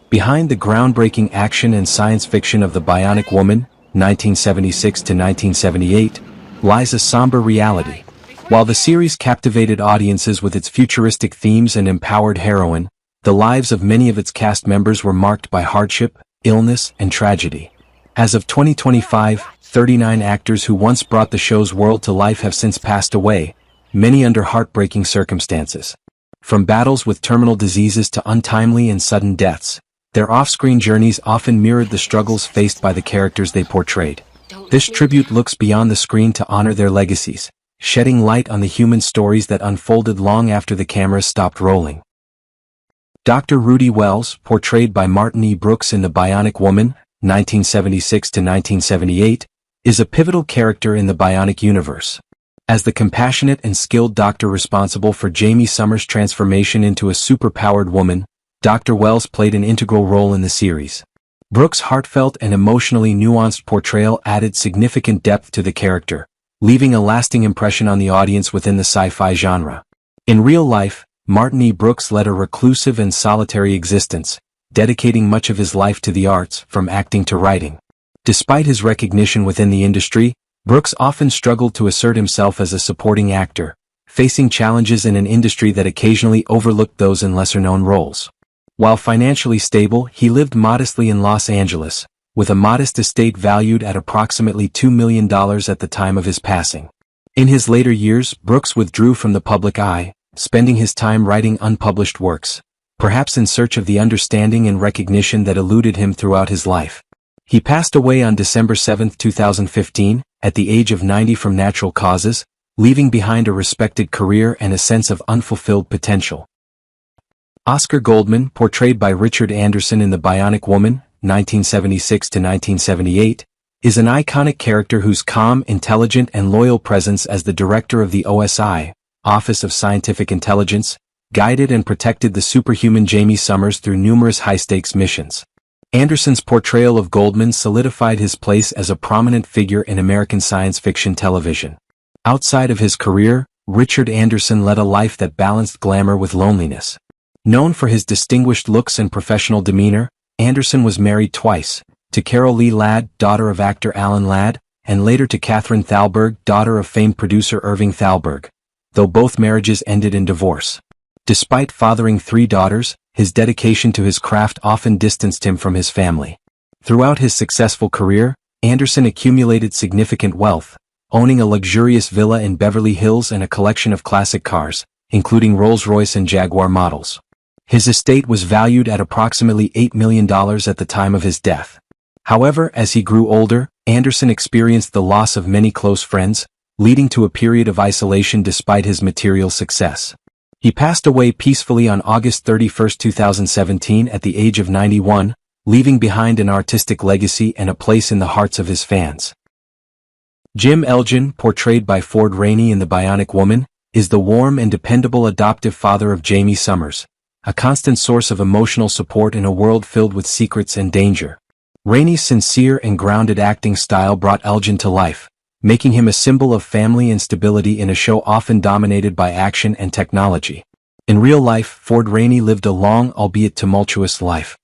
Behind the groundbreaking action and science fiction of The Bionic Woman, 1976 to 1978, lies a somber reality. While the series captivated audiences with its futuristic themes and empowered heroine, the lives of many of its cast members were marked by hardship, illness, and tragedy. As of 2025, 39 actors who once brought the show's world to life have since passed away, many under heartbreaking circumstances. From battles with terminal diseases to untimely and sudden deaths, their off-screen journeys often mirrored the struggles faced by the characters they portrayed. This tribute looks beyond the screen to honor their legacies, shedding light on the human stories that unfolded long after the cameras stopped rolling. Dr. Rudy Wells, portrayed by Martin E. Brooks in The Bionic Woman, 1976 to 1978, is a pivotal character in the Bionic universe. As the compassionate and skilled doctor responsible for Jamie Summers' transformation into a superpowered woman, Dr. Wells played an integral role in the series. Brooks' heartfelt and emotionally nuanced portrayal added significant depth to the character, leaving a lasting impression on the audience within the sci-fi genre. In real life, Martin E. Brooks led a reclusive and solitary existence, dedicating much of his life to the arts, from acting to writing. Despite his recognition within the industry, Brooks often struggled to assert himself as a supporting actor, facing challenges in an industry that occasionally overlooked those in lesser-known roles. While financially stable, he lived modestly in Los Angeles, with a modest estate valued at approximately $2 million at the time of his passing. In his later years, Brooks withdrew from the public eye, spending his time writing unpublished works, perhaps in search of the understanding and recognition that eluded him throughout his life. He passed away on December 7, 2015, at the age of 90 from natural causes, leaving behind a respected career and a sense of unfulfilled potential. Oscar Goldman, portrayed by Richard Anderson in The Bionic Woman, 1976 to 1978, is an iconic character whose calm, intelligent, and loyal presence as the director of the OSI, Office of Scientific Intelligence, guided and protected the superhuman Jamie Summers through numerous high-stakes missions. Anderson's portrayal of Goldman solidified his place as a prominent figure in American science fiction television. Outside of his career, Richard Anderson led a life that balanced glamour with loneliness. Known for his distinguished looks and professional demeanor, Anderson was married twice, to Carol Lee Ladd, daughter of actor Alan Ladd, and later to Catherine Thalberg, daughter of famed producer Irving Thalberg, though both marriages ended in divorce. Despite fathering 3 daughters, his dedication to his craft often distanced him from his family. Throughout his successful career, Anderson accumulated significant wealth, owning a luxurious villa in Beverly Hills and a collection of classic cars, including Rolls-Royce and Jaguar models. His estate was valued at approximately $8 million at the time of his death. However, as he grew older, Anderson experienced the loss of many close friends, leading to a period of isolation despite his material success. He passed away peacefully on August 31, 2017 at the age of 91, leaving behind an artistic legacy and a place in the hearts of his fans. Jim Elgen, portrayed by Ford Rainey in The Bionic Woman, is the warm and dependable adoptive father of Jamie Summers, a constant source of emotional support in a world filled with secrets and danger. Rainey's sincere and grounded acting style brought Elgen to life, making him a symbol of family and stability in a show often dominated by action and technology. In real life, Ford Rainey lived a long, albeit tumultuous life.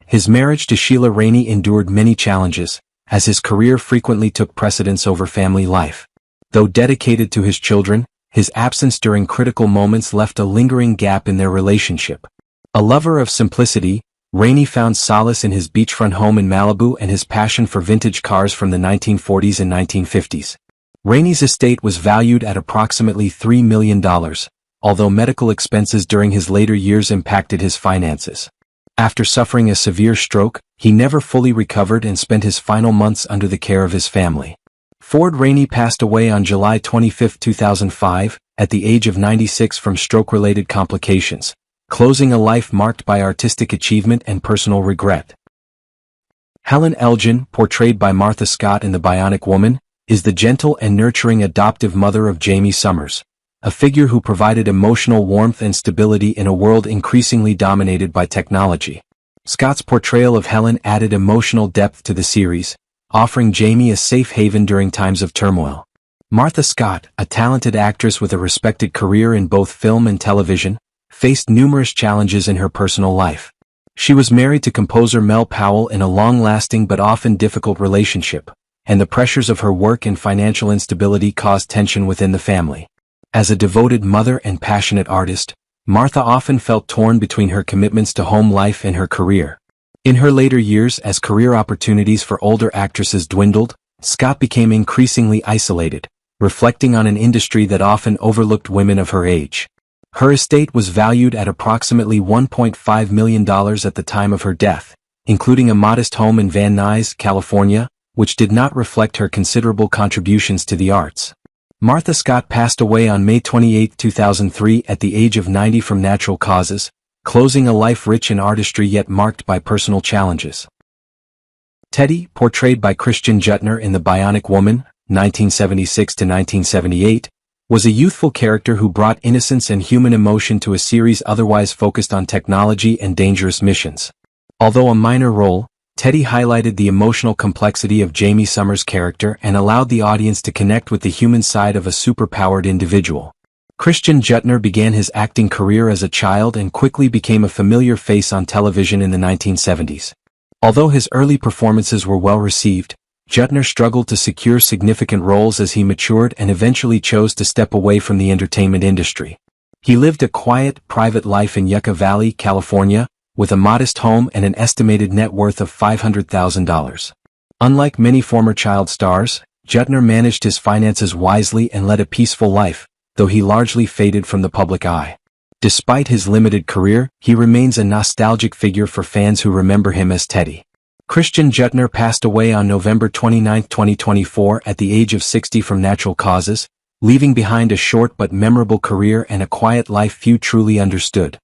His marriage to Sheila Rainey endured many challenges, as his career frequently took precedence over family life. Though dedicated to his children, his absence during critical moments left a lingering gap in their relationship. A lover of simplicity, Rainey found solace in his beachfront home in Malibu and his passion for vintage cars from the 1940s and 1950s. Rainey's estate was valued at approximately $3 million, although medical expenses during his later years impacted his finances. After suffering a severe stroke, he never fully recovered and spent his final months under the care of his family. Ford Rainey passed away on July 25, 2005, at the age of 96 from stroke-related complications, closing a life marked by artistic achievement and personal regret. Helen Elgen, portrayed by Martha Scott in The Bionic Woman, is the gentle and nurturing adoptive mother of Jamie Summers, a figure who provided emotional warmth and stability in a world increasingly dominated by technology. Scott's portrayal of Helen added emotional depth to the series, offering Jamie a safe haven during times of turmoil. Martha Scott, a talented actress with a respected career in both film and television, faced numerous challenges in her personal life. She was married to composer Mel Powell in a long-lasting but often difficult relationship, and the pressures of her work and financial instability caused tension within the family. As a devoted mother and passionate artist, Martha often felt torn between her commitments to home life and her career. In her later years, as career opportunities for older actresses dwindled, Scott became increasingly isolated, reflecting on an industry that often overlooked women of her age. Her estate was valued at approximately $1.5 million at the time of her death, including a modest home in Van Nuys, California, which did not reflect her considerable contributions to the arts. Martha Scott passed away on May 28, 2003 at the age of 90 from natural causes, closing a life rich in artistry yet marked by personal challenges. Teddy, portrayed by Christian Jetton in The Bionic Woman, 1976 to 1978, was a youthful character who brought innocence and human emotion to a series otherwise focused on technology and dangerous missions. Although a minor role, Teddy highlighted the emotional complexity of Jamie Summers' character and allowed the audience to connect with the human side of a superpowered individual. Christian Jetton began his acting career as a child and quickly became a familiar face on television in the 1970s. Although his early performances were well received, Jetton struggled to secure significant roles as he matured and eventually chose to step away from the entertainment industry. He lived a quiet, private life in Yucca Valley, California, with a modest home and an estimated net worth of $500,000. Unlike many former child stars, Jetton managed his finances wisely and led a peaceful life, though he largely faded from the public eye. Despite his limited career, he remains a nostalgic figure for fans who remember him as Teddy. Christian Jetton passed away on November 29, 2024 at the age of 60 from natural causes, leaving behind a short but memorable career and a quiet life few truly understood.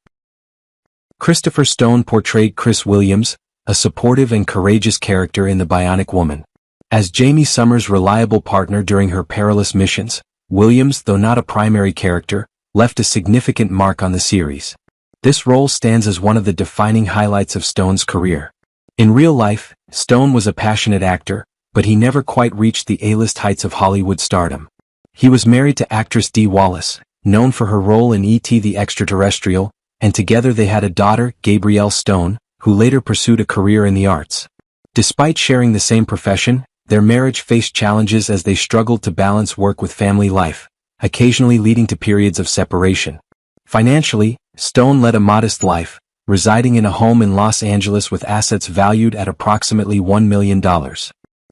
Christopher Stone portrayed Chris Williams, a supportive and courageous character in The Bionic Woman. As Jamie Summers' reliable partner during her perilous missions, Williams, though not a primary character, left a significant mark on the series. This role stands as one of the defining highlights of Stone's career. In real life, Stone was a passionate actor, but he never quite reached the A-list heights of Hollywood stardom. He was married to actress Dee Wallace, known for her role in E.T. the Extraterrestrial, and together they had a daughter, Gabrielle Stone, who later pursued a career in the arts. Despite sharing the same profession, their marriage faced challenges as they struggled to balance work with family life, occasionally leading to periods of separation. Financially, Stone led a modest life, residing in a home in Los Angeles with assets valued at approximately $1 million.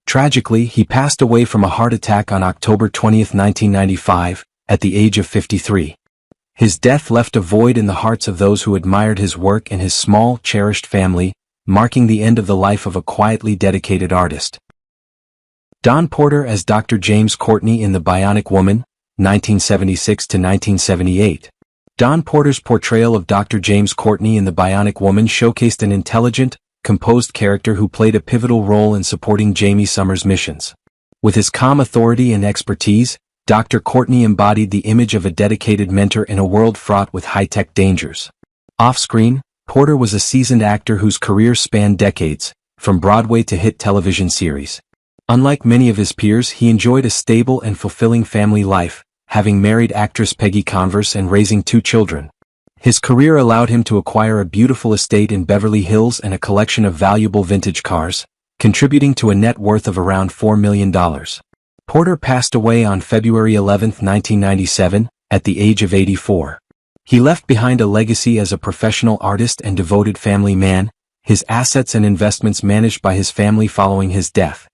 Tragically, he passed away from a heart attack on October 20, 1995, at the age of 53. His death left a void in the hearts of those who admired his work and his small, cherished family, marking the end of the life of a quietly dedicated artist. Don Porter as Dr. James Kourtney in The Bionic Woman, 1976 to 1978. Don Porter's portrayal of Dr. James Kourtney in The Bionic Woman showcased an intelligent, composed character who played a pivotal role in supporting Jamie Summers' missions. With his calm authority and expertise, Dr. Kourtney embodied the image of a dedicated mentor in a world fraught with high-tech dangers. Off-screen, Porter was a seasoned actor whose career spanned decades, from Broadway to hit television series. Unlike many of his peers, he enjoyed a stable and fulfilling family life, having married actress Peggy Converse and raising 2 children. His career allowed him to acquire a beautiful estate in Beverly Hills and a collection of valuable vintage cars, contributing to a net worth of around $4 million. Porter passed away on February 11, 1997, at the age of 84. He left behind a legacy as a professional artist and devoted family man, his assets and investments managed by his family following his death.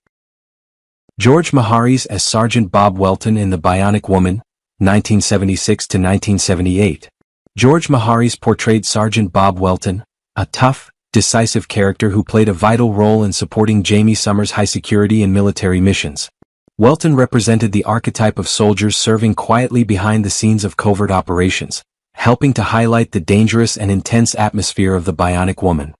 George Maharis as Sergeant Bob Welton in The Bionic Woman, 1976 to 1978. George Maharis portrayed Sergeant Bob Welton, a tough, decisive character who played a vital role in supporting Jamie Summers' high-security and military missions. Welton represented the archetype of soldiers serving quietly behind the scenes of covert operations, helping to highlight the dangerous and intense atmosphere of The Bionic Woman.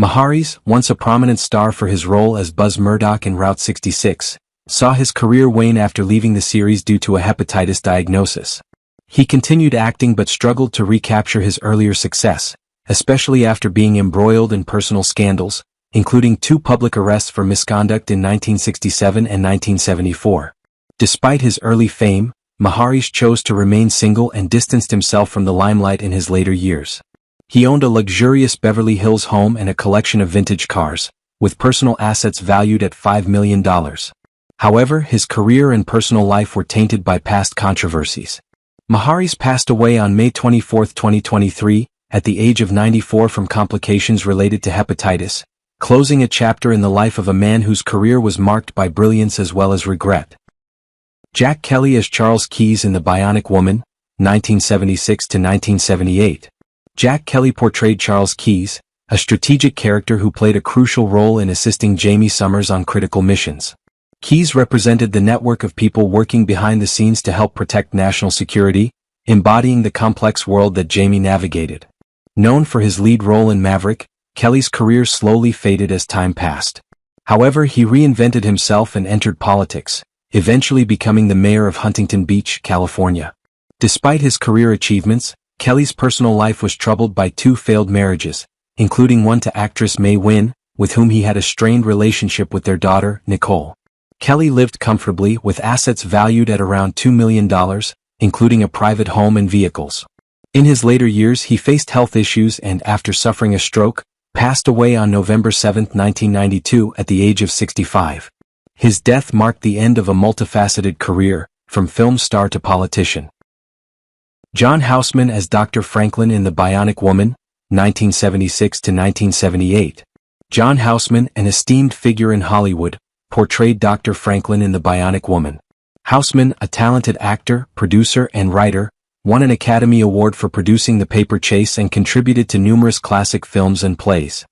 Maharis, once a prominent star for his role as Buzz Murdoch in Route 66, saw his career wane after leaving the series due to a hepatitis diagnosis. He continued acting but struggled to recapture his earlier success, especially after being embroiled in personal scandals, including 2 public arrests for misconduct in 1967 and 1974. Despite his early fame, Maharis chose to remain single and distanced himself from the limelight in his later years. He owned a luxurious Beverly Hills home and a collection of vintage cars, with personal assets valued at $5 million. However, his career and personal life were tainted by past controversies. Harris passed away on May 24, 2023, at the age of 94 from complications related to hepatitis, closing a chapter in the life of a man whose career was marked by brilliance as well as regret. Jack Kelly as Charles Keyes in The Bionic Woman, 1976–1978. Jack Kelly portrayed Charles Keyes, a strategic character who played a crucial role in assisting Jamie Summers on critical missions. Keyes represented the network of people working behind the scenes to help protect national security, embodying the complex world that Jamie navigated. Known for his lead role in Maverick, Kelly's career slowly faded as time passed. However, he reinvented himself and entered politics, eventually becoming the mayor of Huntington Beach, California. Despite his career achievements, Kelly's personal life was troubled by 2 failed marriages, including one to actress Mae Wynn, with whom he had a strained relationship with their daughter, Nicole. Kelly lived comfortably with assets valued at around $2 million, including a private home and vehicles. In his later years he faced health issues and, after suffering a stroke, passed away on November 7, 1992 at the age of 65. His death marked the end of a multifaceted career, from film star to politician. John Houseman as Dr. Franklin in The Bionic Woman, 1976–1978. John Houseman, an esteemed figure in Hollywood, portrayed Dr. Franklin in The Bionic Woman. Houseman, a talented actor, producer, and writer, won an Academy Award for producing The Paper Chase and contributed to numerous classic films and plays.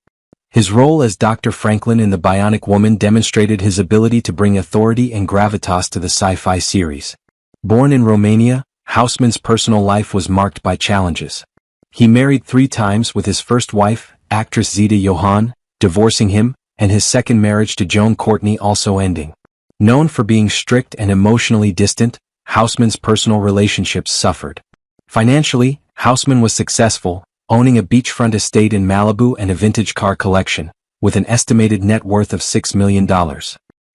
His role as Dr. Franklin in The Bionic Woman demonstrated his ability to bring authority and gravitas to the sci-fi series. Born in Romania, Houseman's personal life was marked by challenges. He married 3 times, with his first wife, actress Zita Johann, divorcing him, and his second marriage to Joan Kourtney also ending. Known for being strict and emotionally distant, Houseman's personal relationships suffered. Financially, Houseman was successful, owning a beachfront estate in Malibu and a vintage car collection, with an estimated net worth of $6 million.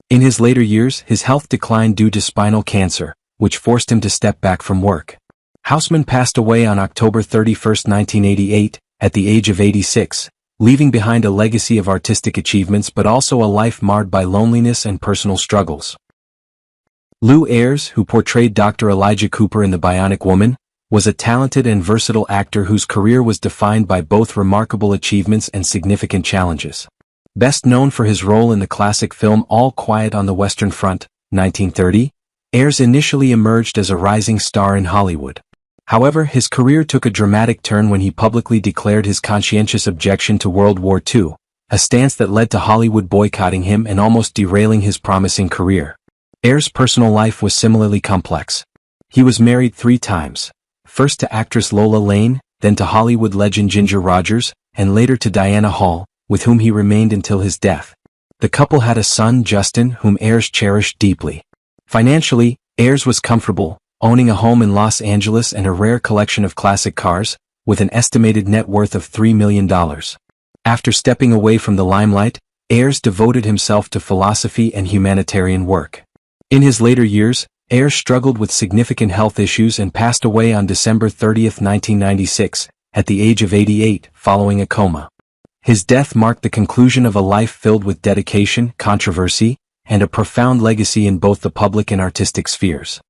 In his later years, his health declined due to spinal cancer, which forced him to step back from work. Houseman passed away on October 31, 1988, at the age of 86, leaving behind a legacy of artistic achievements but also a life marred by loneliness and personal struggles. Lew Ayres, who portrayed Dr. Elijah Cooper in The Bionic Woman, was a talented and versatile actor whose career was defined by both remarkable achievements and significant challenges. Best known for his role in the classic film All Quiet on the Western Front, 1930, Ayres initially emerged as a rising star in Hollywood. However, his career took a dramatic turn when he publicly declared his conscientious objection to World War II, a stance that led to Hollywood boycotting him and almost derailing his promising career. Ayres' personal life was similarly complex. He was married 3 times, first to actress Lola Lane, then to Hollywood legend Ginger Rogers, and later to Diana Hall, with whom he remained until his death. The couple had a son, Justin, whom Ayres cherished deeply. Financially, Ayres was comfortable, owning a home in Los Angeles and a rare collection of classic cars, with an estimated net worth of $3 million. After stepping away from the limelight, Ayres devoted himself to philosophy and humanitarian work. In his later years, Ayres struggled with significant health issues and passed away on December 30, 1996, at the age of 88, following a coma. His death marked the conclusion of a life filled with dedication, controversy, and a profound legacy in both the public and artistic spheres.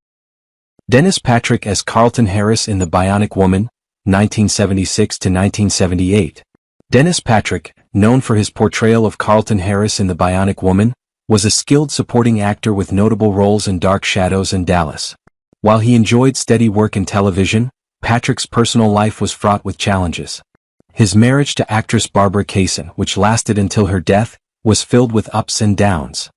Dennis Patrick as Carlton Harris in The Bionic Woman, 1976–1978. Dennis Patrick, known for his portrayal of Carlton Harris in The Bionic Woman, was a skilled supporting actor with notable roles in Dark Shadows and Dallas. While he enjoyed steady work in television, Patrick's personal life was fraught with challenges. His marriage to actress Barbara Kaysen, which lasted until her death, was filled with ups and downs.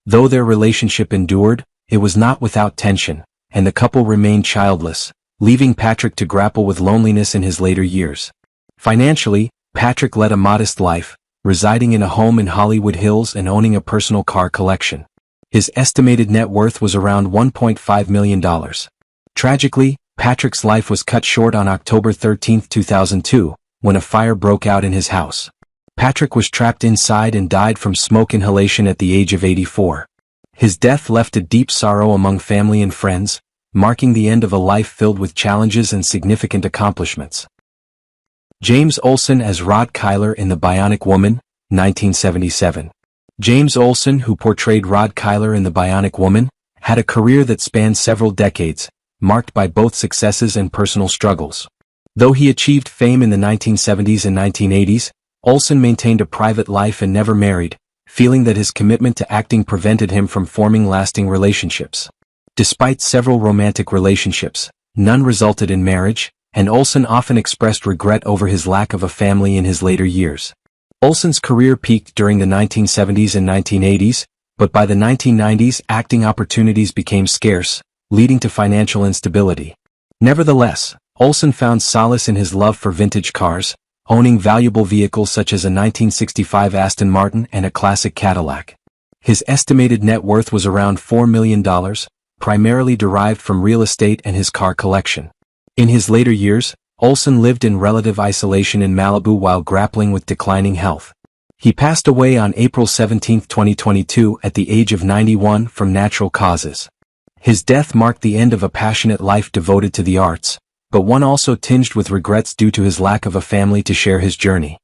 Though their relationship endured, it was not without tension, and the couple remained childless, leaving Patrick to grapple with loneliness in his later years. Financially, Patrick led a modest life, residing in a home in Hollywood Hills and owning a personal car collection. His estimated net worth was around $1.5 million. Tragically, Patrick's life was cut short on October 13, 2002, when a fire broke out in his house. Patrick was trapped inside and died from smoke inhalation at the age of 84. His death left a deep sorrow among family and friends, marking the end of a life filled with challenges and significant accomplishments. James Olsen as Rod Kyler in The Bionic Woman, 1977. James Olsen, who portrayed Rod Kyler in The Bionic Woman, had a career that spanned several decades, marked by both successes and personal struggles. Though he achieved fame in the 1970s and 1980s, Olsen maintained a private life and never married, feeling that his commitment to acting prevented him from forming lasting relationships. Despite several romantic relationships, none resulted in marriage, and Olsen often expressed regret over his lack of a family in his later years. Olsen's career peaked during the 1970s and 1980s, but by the 1990s acting opportunities became scarce, leading to financial instability. Nevertheless, Olsen found solace in his love for vintage cars, owning valuable vehicles such as a 1965 Aston Martin and a classic Cadillac. His estimated net worth was around $4 million, primarily derived from real estate and his car collection. In his later years, Olsen lived in relative isolation in Malibu while grappling with declining health. He passed away on April 17, 2022 at the age of 91 from natural causes. His death marked the end of a passionate life devoted to the arts, but one also tinged with regrets due to his lack of a family to share his journey.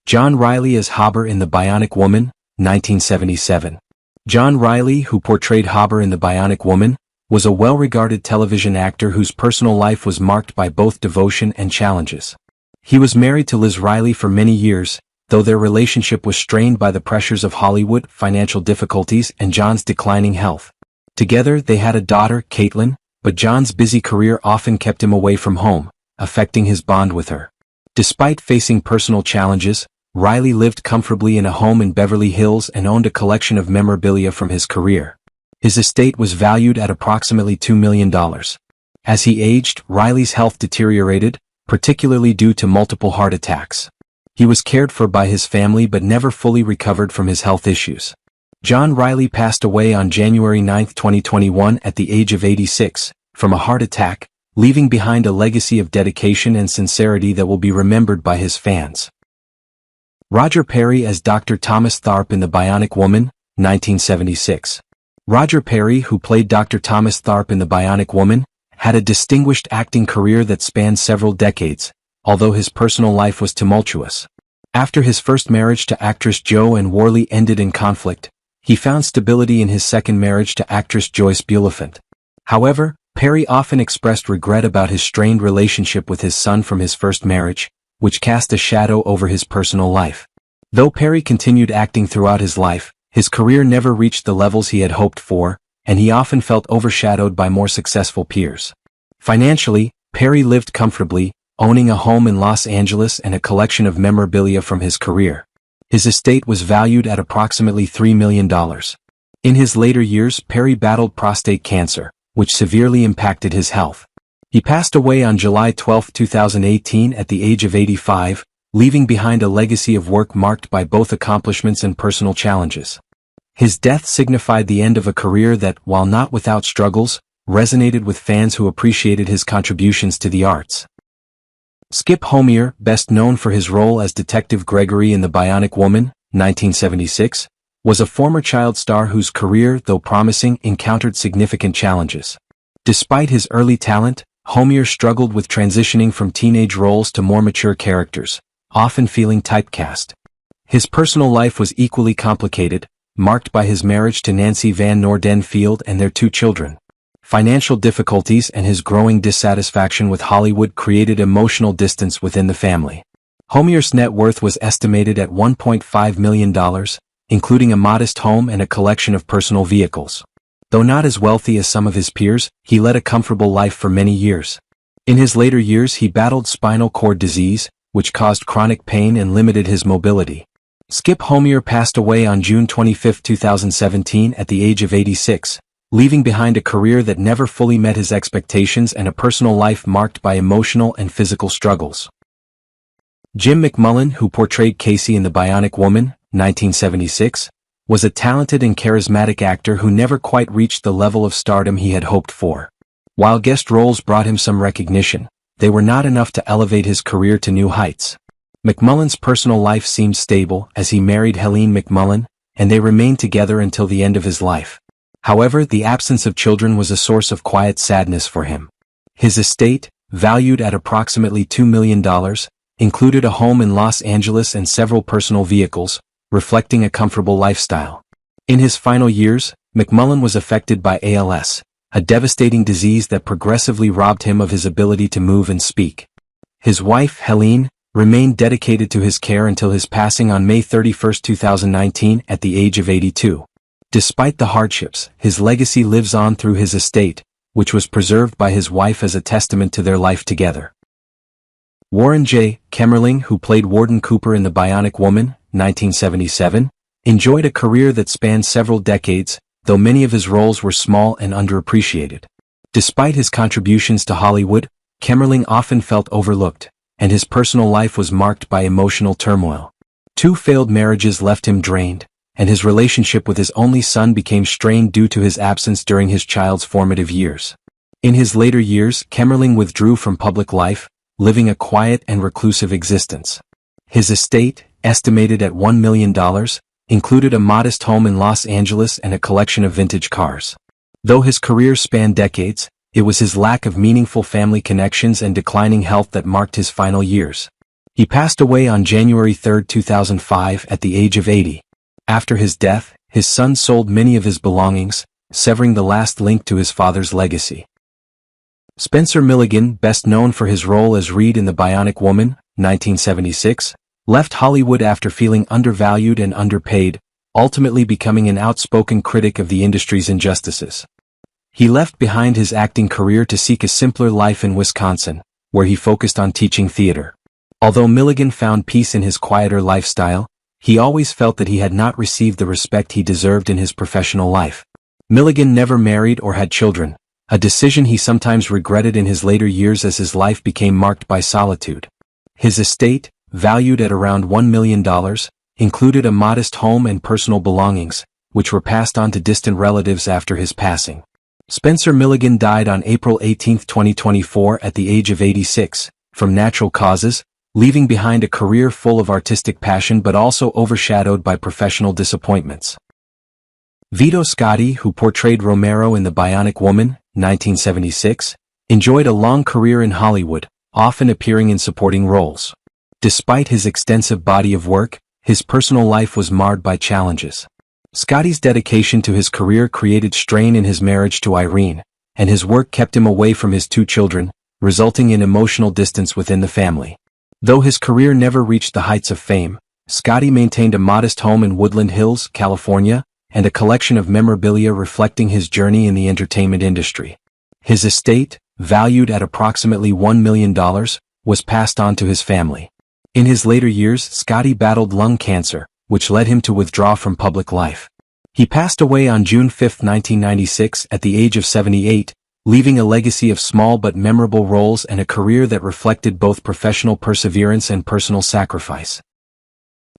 John Reilly as Hobber in The Bionic Woman, 1977. John Reilly, who portrayed Hobber in The Bionic Woman, was a well-regarded television actor whose personal life was marked by both devotion and challenges. He was married to Liz Reilly for many years, though their relationship was strained by the pressures of Hollywood, financial difficulties, and John's declining health. Together they had a daughter, Caitlin, but John's busy career often kept him away from home, affecting his bond with her. Despite facing personal challenges, Reilly lived comfortably in a home in Beverly Hills and owned a collection of memorabilia from his career. His estate was valued at approximately $2 million. As he aged, Reilly's health deteriorated, particularly due to multiple heart attacks. He was cared for by his family but never fully recovered from his health issues. John Reilly passed away on January 9, 2021 at the age of 86, from a heart attack, leaving behind a legacy of dedication and sincerity that will be remembered by his fans. Roger Perry as Dr. Thomas Tharp in The Bionic Woman, 1976. Roger Perry, who played Dr. Thomas Tharp in The Bionic Woman, had a distinguished acting career that spanned several decades, although his personal life was tumultuous. After his first marriage to actress Jo Ann Worley ended in conflict, he found stability in his second marriage to actress Joyce Bulifant. However, Perry often expressed regret about his strained relationship with his son from his first marriage, which cast a shadow over his personal life. Though Perry continued acting throughout his life, his career never reached the levels he had hoped for, and he often felt overshadowed by more successful peers. Financially, Perry lived comfortably, owning a home in Los Angeles and a collection of memorabilia from his career. His estate was valued at approximately $3 million. In his later years, Perry battled prostate cancer, which severely impacted his health. He passed away on July 12, 2018 at the age of 85, leaving behind a legacy of work marked by both accomplishments and personal challenges. His death signified the end of a career that, while not without struggles, resonated with fans who appreciated his contributions to the arts. Skip Homeier, best known for his role as Detective Gregory in The Bionic Woman, 1976, was a former child star whose career, though promising, encountered significant challenges. Despite his early talent, Homeier struggled with transitioning from teenage roles to more mature characters, often feeling typecast. His personal life was equally complicated, marked by his marriage to Nancy Van Norden Field and their 2 children. Financial difficulties and his growing dissatisfaction with Hollywood created emotional distance within the family. Homeier's net worth was estimated at $1.5 million, including a modest home and a collection of personal vehicles. Though not as wealthy as some of his peers, he led a comfortable life for many years. In his later years he battled spinal cord disease, which caused chronic pain and limited his mobility. Skip Homeier passed away on June 25, 2017 at the age of 86, leaving behind a career that never fully met his expectations and a personal life marked by emotional and physical struggles. Jim McMullen, who portrayed Casey in The Bionic Woman, 1976, was a talented and charismatic actor who never quite reached the level of stardom he had hoped for. While guest roles brought him some recognition, they were not enough to elevate his career to new heights. McMullen's personal life seemed stable as he married Helene McMullen, and they remained together until the end of his life. However, the absence of children was a source of quiet sadness for him. His estate, valued at approximately $2 million, included a home in Los Angeles and several personal vehicles, reflecting a comfortable lifestyle. In his final years, McMullen was affected by ALS, a devastating disease that progressively robbed him of his ability to move and speak. His wife, Helen, remained dedicated to his care until his passing on May 31, 2019 at the age of 82. Despite the hardships, his legacy lives on through his estate, which was preserved by his wife as a testament to their life together. Warren J. Kemmerling, who played Warden Cooper in The Bionic Woman, 1977, enjoyed a career that spanned several decades, though many of his roles were small and underappreciated. Despite his contributions to Hollywood, Kemmerling often felt overlooked, and his personal life was marked by emotional turmoil. 2 failed marriages left him drained, and his relationship with his only son became strained due to his absence during his child's formative years. In his later years, Kemmerling withdrew from public life, living a quiet and reclusive existence. His estate, estimated at $1 million, included a modest home in Los Angeles and a collection of vintage cars. Though his career spanned decades, it was his lack of meaningful family connections and declining health that marked his final years. He passed away on January 3, 2005 at the age of 80. After his death, his son sold many of his belongings, severing the last link to his father's legacy. Spencer Milligan, best known for his role as Reed in The Bionic Woman, 1976, left Hollywood after feeling undervalued and underpaid, ultimately becoming an outspoken critic of the industry's injustices. He left behind his acting career to seek a simpler life in Wisconsin, where he focused on teaching theater. Although Milligan found peace in his quieter lifestyle, he always felt that he had not received the respect he deserved in his professional life. Milligan never married or had children, a decision he sometimes regretted in his later years as his life became marked by solitude. His estate, valued at around $1 million, included a modest home and personal belongings, which were passed on to distant relatives after his passing. Spencer Milligan died on April 18, 2024 at the age of 86, from natural causes, leaving behind a career full of artistic passion but also overshadowed by professional disappointments. Vito Scotti, who portrayed Romero in The Bionic Woman, 1976, enjoyed a long career in Hollywood, often appearing in supporting roles. Despite his extensive body of work, his personal life was marred by challenges. Scotty's dedication to his career created strain in his marriage to Irene, and his work kept him away from his 2 children, resulting in emotional distance within the family. Though his career never reached the heights of fame, Scotti maintained a modest home in Woodland Hills, California, and a collection of memorabilia reflecting his journey in the entertainment industry. His estate, valued at approximately $1 million, was passed on to his family. In his later years, Scotti battled lung cancer, which led him to withdraw from public life. He passed away on June 5, 1996 at the age of 78, leaving a legacy of small but memorable roles and a career that reflected both professional perseverance and personal sacrifice.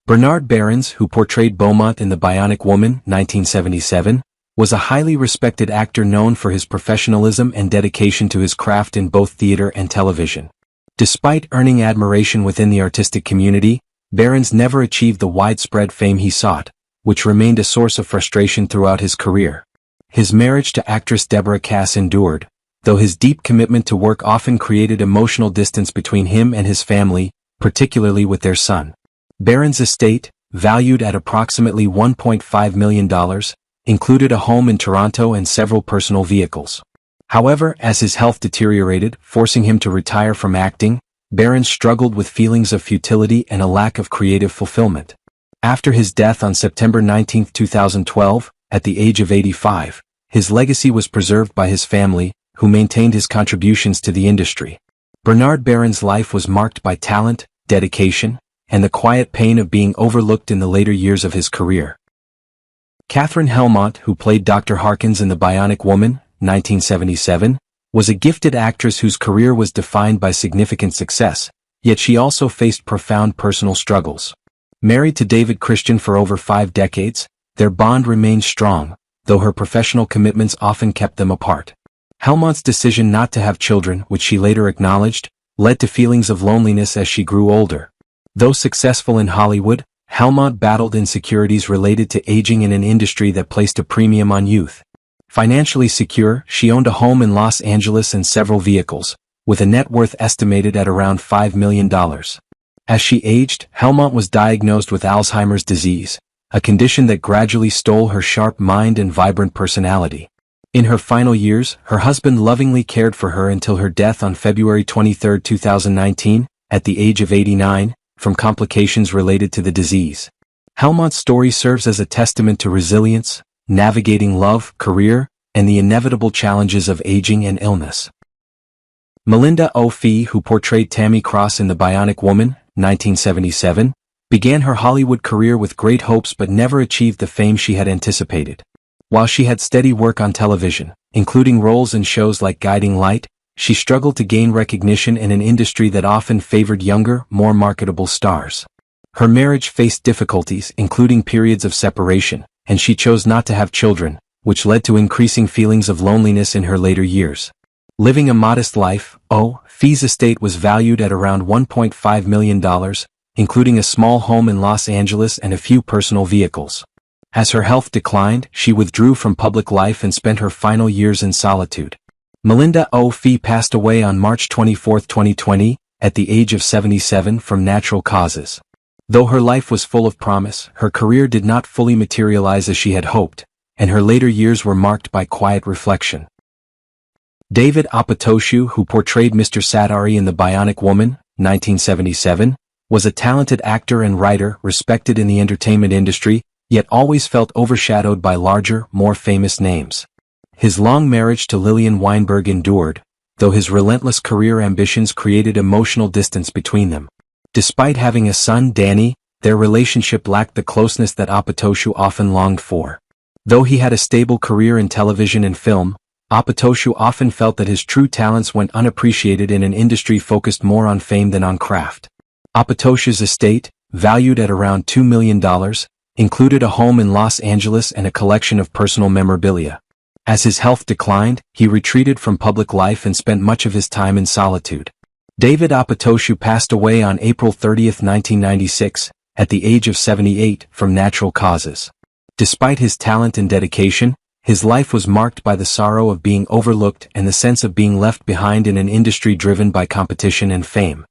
Bernard Behrens, who portrayed Beaumont in The Bionic Woman, 1977, was a highly respected actor known for his professionalism and dedication to his craft in both theater and television. Despite earning admiration within the artistic community, Behrens never achieved the widespread fame he sought, which remained a source of frustration throughout his career. His marriage to actress Deborah Cass endured, though his deep commitment to work often created emotional distance between him and his family, particularly with their son. Behrens' estate, valued at approximately $1.5 million, included a home in Toronto and several personal vehicles. However, as his health deteriorated, forcing him to retire from acting, Behrens struggled with feelings of futility and a lack of creative fulfillment. After his death on September 19, 2012, at the age of 85, his legacy was preserved by his family, who maintained his contributions to the industry. Bernard Behrens' life was marked by talent, dedication, and the quiet pain of being overlooked in the later years of his career. Katherine Helmont, who played Dr. Harkins in The Bionic Woman, 1977, was a gifted actress whose career was defined by significant success, yet she also faced profound personal struggles. Married to David Christian for over 5 decades, their bond remained strong, though her professional commitments often kept them apart. Helmont's decision not to have children, which she later acknowledged, led to feelings of loneliness as she grew older. Though successful in Hollywood, Helmont battled insecurities related to aging in an industry that placed a premium on youth. Financially secure, she owned a home in Los Angeles and several vehicles, with a net worth estimated at around $5 million. As she aged, Helmont was diagnosed with Alzheimer's disease, a condition that gradually stole her sharp mind and vibrant personality. In her final years, her husband lovingly cared for her until her death on February 23, 2019, at the age of 89, from complications related to the disease. Helmont's story serves as a testament to resilience, navigating love, career, and the inevitable challenges of aging and illness. Melinda O'Fee, who portrayed Tammy Cross in The Bionic Woman, 1977, began her Hollywood career with great hopes but never achieved the fame she had anticipated. While she had steady work on television, including roles in shows like Guiding Light, she struggled to gain recognition in an industry that often favored younger, more marketable stars. Her marriage faced difficulties, including periods of separation, and she chose not to have children, which led to increasing feelings of loneliness in her later years. Living a modest life, O'Fee's estate was valued at around $1.5 million, including a small home in Los Angeles and a few personal vehicles. As her health declined, she withdrew from public life and spent her final years in solitude. Melinda O'Fee passed away on March 24, 2020, at the age of 77 from natural causes. Though her life was full of promise, her career did not fully materialize as she had hoped, and her later years were marked by quiet reflection. David Apatoshu, who portrayed Mr. Satari in The Bionic Woman, 1977, was a talented actor and writer respected in the entertainment industry, yet always felt overshadowed by larger, more famous names. His long marriage to Lillian Weinberg endured, though his relentless career ambitions created emotional distance between them. Despite having a son, Danny, their relationship lacked the closeness that Apatoshu often longed for. Though he had a stable career in television and film, Apatoshu often felt that his true talents went unappreciated in an industry focused more on fame than on craft. Apatoshu's estate, valued at around $2 million, included a home in Los Angeles and a collection of personal memorabilia. As his health declined, he retreated from public life and spent much of his time in solitude. David Apatoshu passed away on April 30, 1996, at the age of 78, from natural causes. Despite his talent and dedication, his life was marked by the sorrow of being overlooked and the sense of being left behind in an industry driven by competition and fame.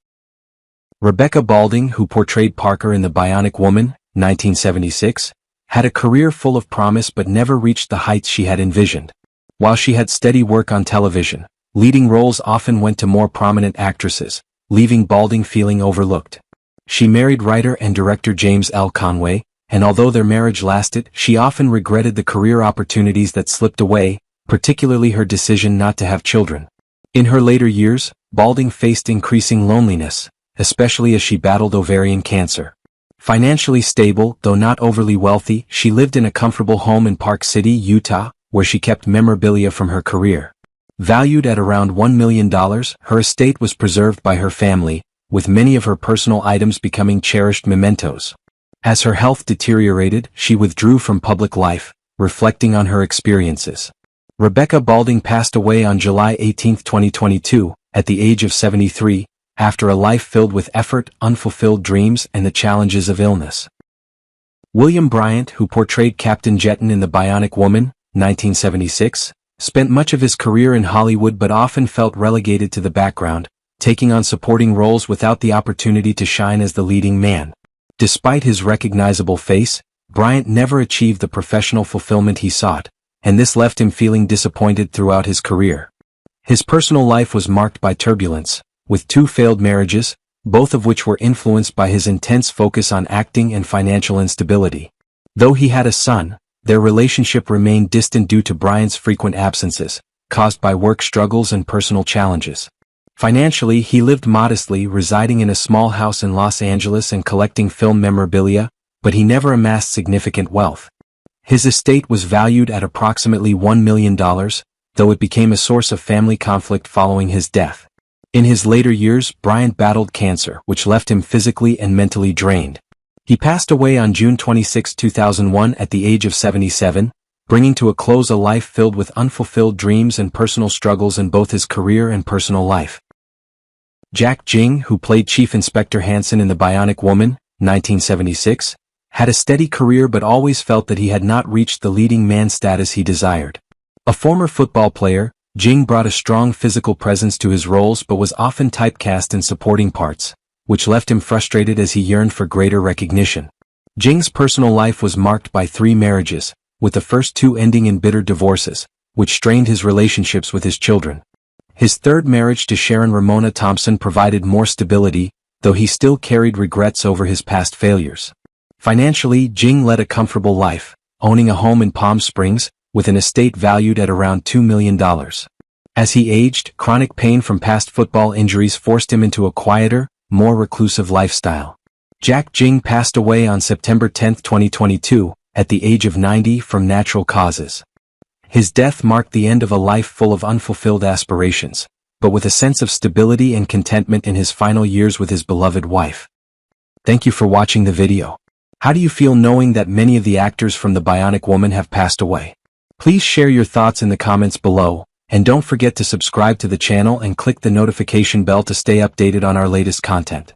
Rebecca Balding, who portrayed Parker in The Bionic Woman, 1976, had a career full of promise but never reached the heights she had envisioned. While she had steady work on television, leading roles often went to more prominent actresses, leaving Balding feeling overlooked. She married writer and director James L. Conway, and although their marriage lasted, she often regretted the career opportunities that slipped away, particularly her decision not to have children. In her later years, Balding faced increasing loneliness, especially as she battled ovarian cancer. Financially stable, though not overly wealthy, she lived in a comfortable home in Park City, Utah, where she kept memorabilia from her career. Valued at around $1 million, her estate was preserved by her family, with many of her personal items becoming cherished mementos. As her health deteriorated, she withdrew from public life, reflecting on her experiences. Rebecca Balding passed away on July 18, 2022, at the age of 73, after a life filled with effort, unfulfilled dreams, and the challenges of illness. William Bryant, who portrayed Captain Jetton in The Bionic Woman, 1976, spent much of his career in Hollywood but often felt relegated to the background, taking on supporting roles without the opportunity to shine as the leading man. Despite his recognizable face, Bryant never achieved the professional fulfillment he sought, and this left him feeling disappointed throughout his career. His personal life was marked by turbulence, with 2 failed marriages, both of which were influenced by his intense focus on acting and financial instability. Though he had a son, their relationship remained distant due to Bryant's frequent absences, caused by work struggles and personal challenges. Financially, he lived modestly, residing in a small house in Los Angeles and collecting film memorabilia, but he never amassed significant wealth. His estate was valued at approximately $1 million, though it became a source of family conflict following his death. In his later years, Bryant battled cancer, which left him physically and mentally drained. He passed away on June 26, 2001 at the age of 77, bringing to a close a life filled with unfulfilled dreams and personal struggles in both his career and personal life. Jack Jing, who played Chief Inspector Hansen in The Bionic Woman, 1976, had a steady career but always felt that he had not reached the leading man status he desired. A former football player, Jing brought a strong physical presence to his roles but was often typecast in supporting parts, which left him frustrated as he yearned for greater recognition. Jing's personal life was marked by 3 marriages, with the first 2 ending in bitter divorces, which strained his relationships with his children. His third marriage to Sharon Ramona Thompson provided more stability, though he still carried regrets over his past failures. Financially, Jing led a comfortable life, owning a home in Palm Springs, with an estate valued at around $2 million. As he aged, chronic pain from past football injuries forced him into a quieter, more reclusive lifestyle. Jack Jing passed away on September 10, 2022, at the age of 90 from natural causes. His death marked the end of a life full of unfulfilled aspirations, but with a sense of stability and contentment in his final years with his beloved wife. Thank you for watching the video. How do you feel knowing that many of the actors from the Bionic Woman have passed away? Please share your thoughts in the comments below, and don't forget to subscribe to the channel and click the notification bell to stay updated on our latest content.